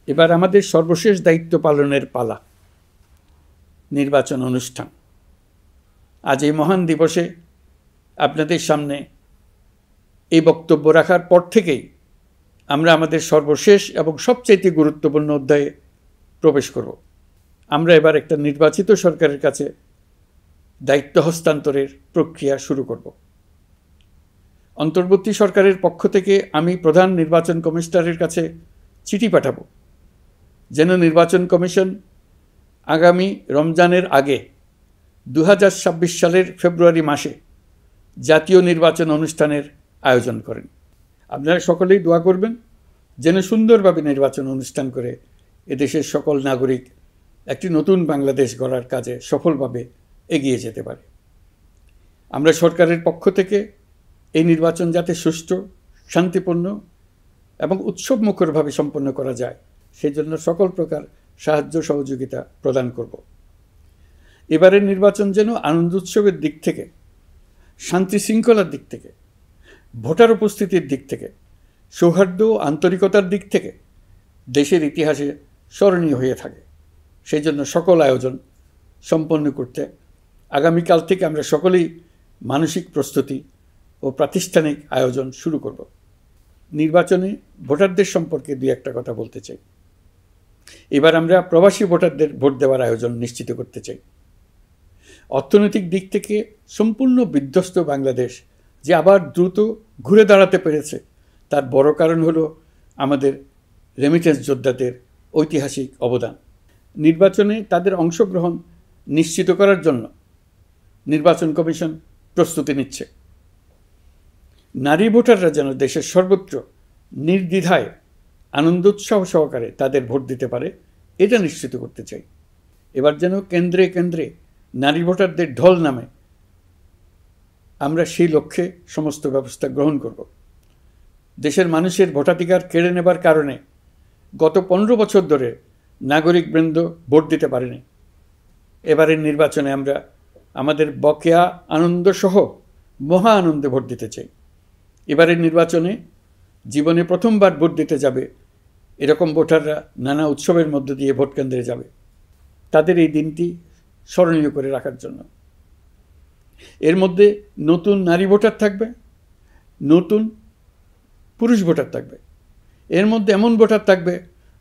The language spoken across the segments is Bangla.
এবার আমাদের সর্বশেষ দায়িত্ব পালনের পালা, নির্বাচন অনুষ্ঠান। আজ এই মহান দিবসে আপনাদের সামনে এই বক্তব্য রাখার পর থেকেই আমরা আমাদের সর্বশেষ এবং সবচাইতে গুরুত্বপূর্ণ অধ্যায়ে প্রবেশ করব। আমরা এবার একটা নির্বাচিত সরকারের কাছে দায়িত্ব হস্তান্তরের প্রক্রিয়া শুরু করব। অন্তর্বর্তী সরকারের পক্ষ থেকে আমি প্রধান নির্বাচন কমিশনারের কাছে চিঠি পাঠাবো যেন নির্বাচন কমিশন আগামী রমজানের আগে 2026 সালের ফেব্রুয়ারি মাসে জাতীয় নির্বাচন অনুষ্ঠানের আয়োজন করেন। আপনারা সকলেই দোয়া করবেন যেন সুন্দরভাবে নির্বাচন অনুষ্ঠান করে এদেশের সকল নাগরিক একটি নতুন বাংলাদেশ গড়ার কাজে সফলভাবে এগিয়ে যেতে পারে। আমরা সরকারের পক্ষ থেকে এই নির্বাচন যাতে সুষ্ঠু, শান্তিপূর্ণ এবং উৎসবমুখরভাবে সম্পন্ন করা যায় সেজন্য সকল প্রকার সাহায্য সহযোগিতা প্রদান করব। এবারের নির্বাচন যেন আনন্দ উৎসবের দিক থেকে, শান্তি শৃঙ্খলার দিক থেকে, ভোটার উপস্থিতির দিক থেকে, সৌহার্দ্য ও আন্তরিকতার দিক থেকে দেশের ইতিহাসে স্মরণীয় হয়ে থাকে। সেই জন্য সকল আয়োজন সম্পন্ন করতে আগামীকাল থেকে আমরা সকলেই মানসিক প্রস্তুতি ও প্রাতিষ্ঠানিক আয়োজন শুরু করব। নির্বাচনে ভোটারদের সম্পর্কে দুই একটা কথা বলতে চাই। এবার আমরা প্রবাসী ভোটারদের ভোট দেওয়ার আয়োজন নিশ্চিত করতে চাই। অর্থনৈতিক দিক থেকে সম্পূর্ণ বিধ্বস্ত বাংলাদেশ যে আবার দ্রুত ঘুরে দাঁড়াতে পেরেছে তার বড় কারণ হলো আমাদের রেমিটেন্স যোদ্ধাদের ঐতিহাসিক অবদান। নির্বাচনে তাদের অংশগ্রহণ নিশ্চিত করার জন্য নির্বাচন কমিশন প্রস্তুতি নিচ্ছে। নারী ভোটাররা যেন দেশের সর্বত্র নির্দ্বিধায় আনন্দোৎসাহ সহকারে তাদের ভোট দিতে পারে এটা নিশ্চিত করতে চাই। এবার যেন কেন্দ্রে কেন্দ্রে নারী ভোটারদের ঢল নামে, আমরা সেই লক্ষ্যে সমস্ত ব্যবস্থা গ্রহণ করব। দেশের মানুষের ভোটাধিকার কেড়ে নেবার কারণে গত 15 বছর ধরে নাগরিকবৃন্দ ভোট দিতে পারেনি। এবারের নির্বাচনে আমরা আমাদের বকেয়া আনন্দসহ মহা আনন্দে ভোট দিতে চাই। এবারের নির্বাচনে জীবনে প্রথমবার ভোট দিতে যাবে এরকম ভোটাররা নানা উৎসবের মধ্য দিয়ে ভোট কেন্দ্রে যাবে, তাদের এই দিনটি স্মরণীয় করে রাখার জন্য। এর মধ্যে নতুন নারী ভোটার থাকবে, নতুন পুরুষ ভোটার থাকবে। এর মধ্যে এমন ভোটার থাকবে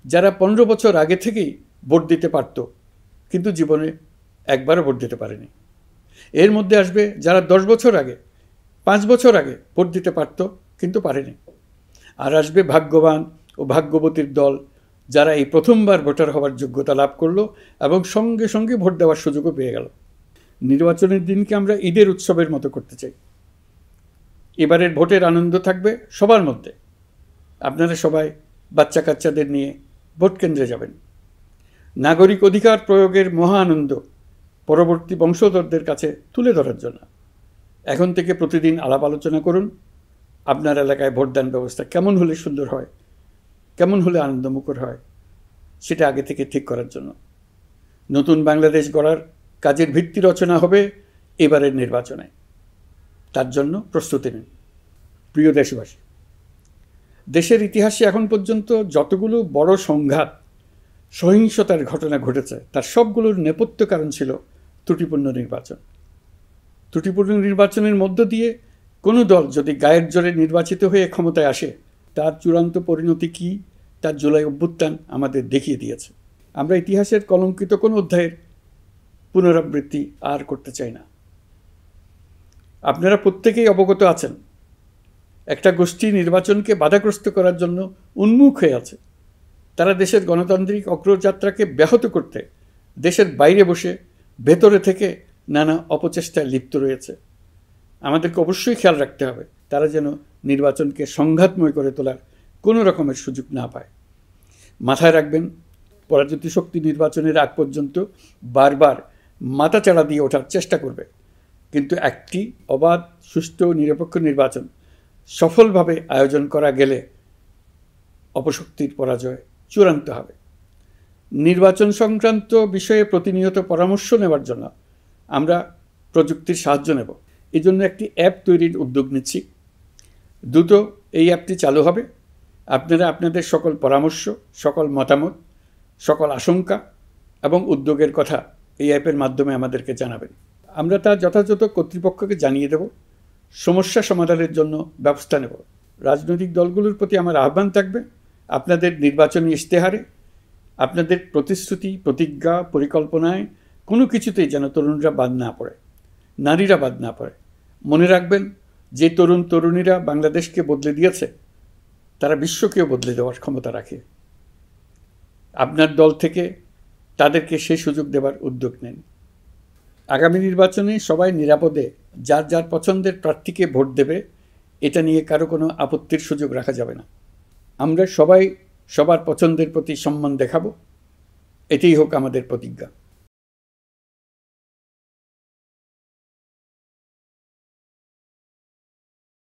যারা 15 বছর আগে থেকেই ভোট দিতে পারত কিন্তু জীবনে একবারও ভোট দিতে পারেনি। এর মধ্যে আসবে যারা 10 বছর আগে, 5 বছর আগে ভোট দিতে পারত কিন্তু পারেনি। আর আসবে ভাগ্যবান ও ভাগ্যবতীর দল যারা এই প্রথমবার ভোটার হওয়ার যোগ্যতা লাভ করলো এবং সঙ্গে সঙ্গে ভোট দেওয়ার সুযোগও পেয়ে গেল। নির্বাচনের দিনকে আমরা ঈদের উৎসবের মতো করতে চাই। এবারের ভোটের আনন্দ থাকবে সবার মধ্যে। আপনারা সবাই বাচ্চা কাচ্চাদের নিয়ে ভোট কেন্দ্রে যাবেন। নাগরিক অধিকার প্রয়োগের মহা আনন্দ পরবর্তী বংশধরদের কাছে তুলে ধরার জন্য এখন থেকে প্রতিদিন আলাপ আলোচনা করুন। আপনার এলাকায় ভোটদান ব্যবস্থা কেমন হলে সুন্দর হয়, কেমন হলে আনন্দমুখর হয় সেটা আগে থেকে ঠিক করার জন্য। নতুন বাংলাদেশ গড়ার কাজের ভিত্তি রচনা হবে এবারের নির্বাচনে, তার জন্য প্রস্তুতি নিন। প্রিয় দেশবাসী, দেশের ইতিহাসে এখন পর্যন্ত যতগুলো বড় সংঘাত, সহিংসতার ঘটনা ঘটেছে তার সবগুলোর নেপথ্য কারণ ছিল ত্রুটিপূর্ণ নির্বাচন। ত্রুটিপূর্ণ নির্বাচনের মধ্য দিয়ে কোনো দল যদি গায়ের জোরে নির্বাচিত হয়ে ক্ষমতায় আসে তার চূড়ান্ত পরিণতি কী তার জুলাই অভ্যুত্থান আমাদের দেখিয়ে দিয়েছে। আমরা ইতিহাসের কলঙ্কিত কোনো অধ্যায়ের পুনরাবৃত্তি আর করতে চাই না। আপনারা প্রত্যেকেই অবগত আছেন একটা গোষ্ঠী নির্বাচনকে বাধাগ্রস্ত করার জন্য উন্মুখ হয়ে আছে। তারা দেশের গণতান্ত্রিক অগ্রযাত্রাকে ব্যাহত করতে দেশের বাইরে বসে ভেতরে থেকে নানা অপচেষ্টায় লিপ্ত রয়েছে। আমাদেরকে অবশ্যই খেয়াল রাখতে হবে তারা যেন নির্বাচনকে সংঘাতময় করে তোলার কোনো রকমের সুযোগ না পায়। মাথায় রাখবেন, পরাজিত শক্তি নির্বাচনের আগ পর্যন্ত বারবার মাথাচাড়া দিয়ে ওঠার চেষ্টা করবে, কিন্তু একটি অবাধ, সুষ্ঠু, নিরপেক্ষ নির্বাচন সফলভাবে আয়োজন করা গেলে অপশক্তির পরাজয় চূড়ান্ত হবে। নির্বাচন সংক্রান্ত বিষয়ে প্রতিনিয়ত পরামর্শ নেওয়ার জন্য আমরা প্রযুক্তির সাহায্য নেব। এই জন্য একটি অ্যাপ তৈরির উদ্যোগ নিচ্ছি। দ্রুত এই অ্যাপটি চালু হবে আপনারা আপনাদের সকল পরামর্শ, সকল মতামত, সকল আশঙ্কা এবং উদ্যোগের কথা এই অ্যাপের মাধ্যমে আমাদেরকে জানাবেন। আমরা তা যথাযথ কর্তৃপক্ষকে জানিয়ে দেব, সমস্যা সমাধানের জন্য ব্যবস্থা নেব। রাজনৈতিক দলগুলোর প্রতি আমার আহ্বান থাকবে, আপনাদের নির্বাচনী ইশতেহারে, আপনাদের প্রতিশ্রুতি, প্রতিজ্ঞা, পরিকল্পনায় কোনো কিছুতেই যেন তরুণরা বাদ না পড়ে, নারীরা বাদ না পড়ে। মনে রাখবেন, যে তরুণ তরুণীরা বাংলাদেশকে বদলে দিয়েছে, তারা বিশ্বকেও বদলে দেওয়ার ক্ষমতা রাখে। আপনার দল থেকে তাদেরকে সেই সুযোগ দেওয়ার উদ্যোগ নেন। আগামী নির্বাচনে সবাই নিরাপদে যার যার পছন্দের প্রার্থীকে ভোট দেবে, এটা নিয়ে কারো কোনো আপত্তির সুযোগ রাখা যাবে না। আমরা সবাই সবার পছন্দের প্রতি সম্মান দেখাবো, এটাই হোক আমাদের প্রতিজ্ঞা।